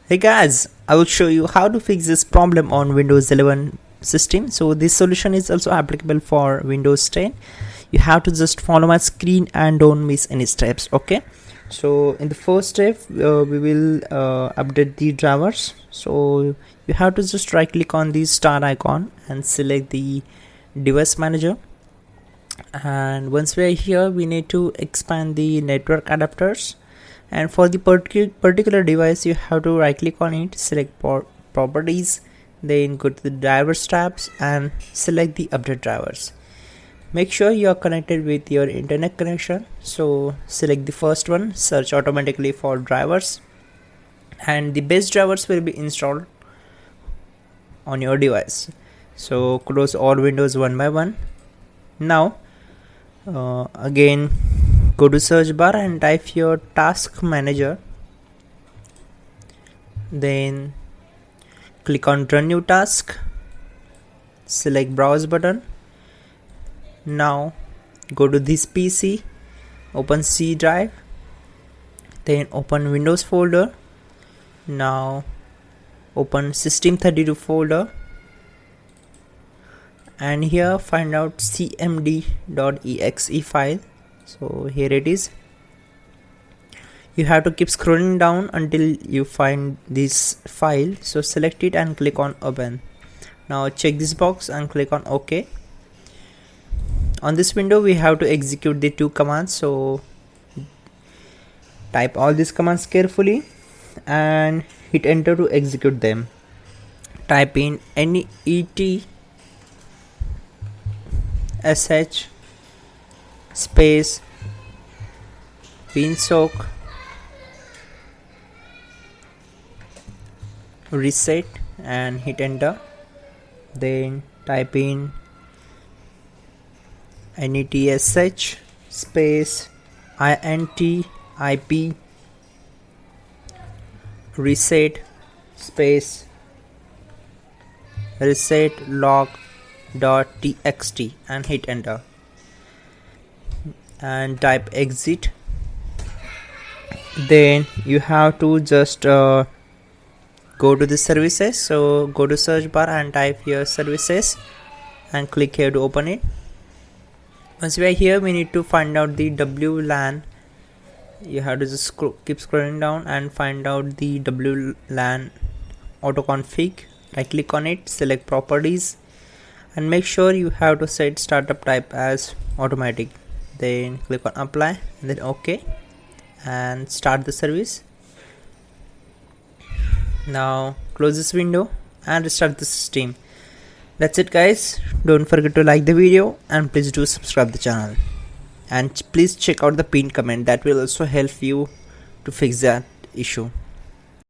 Hey guys, I will show you how to fix this problem on Windows 11 system. So this solution is also applicable for Windows 10. You have to just follow my screen and don't miss any steps. Okay, so in the first step we will update the drivers. So you have to just right click on the star icon and select the device manager, and once we are here we need to expand the network adapters, and for the particular device you have to right click on it, select properties, then go to the drivers tabs and select the update drivers. Make sure you are connected with your internet connection, so select the first one, search automatically for drivers, and the base drivers will be installed on your device. So close all windows one by one. Now again go to search bar and type your task manager, then click on run new task, select browse button. Now go to this PC, open C drive, then open Windows folder. Now open system32 folder, and here find out cmd.exe file. So here it is. You have to keep scrolling down until you find this file, so select it and click on open. Now check this box and click on OK. On this window we have to execute the two commands, so type all these commands carefully and hit enter to execute them. Type in net sh space winsock reset and hit enter. Then type in netsh space intip reset space reset log.txt and hit enter, and type exit. Then you have to just go to the services, so go to search bar and type here services and click here to open it. Once we are here we need to find out the WLAN. You have to just keep scrolling down and find out the WLAN auto config. Right click on it, select properties, and make sure you have to set startup type as automatic. Then click on apply and then OK and start the service. Now close this window and restart the system. That's it guys. Don't forget to like the video and please do subscribe the channel, and please check out the pinned comment, that will also help you to fix that issue.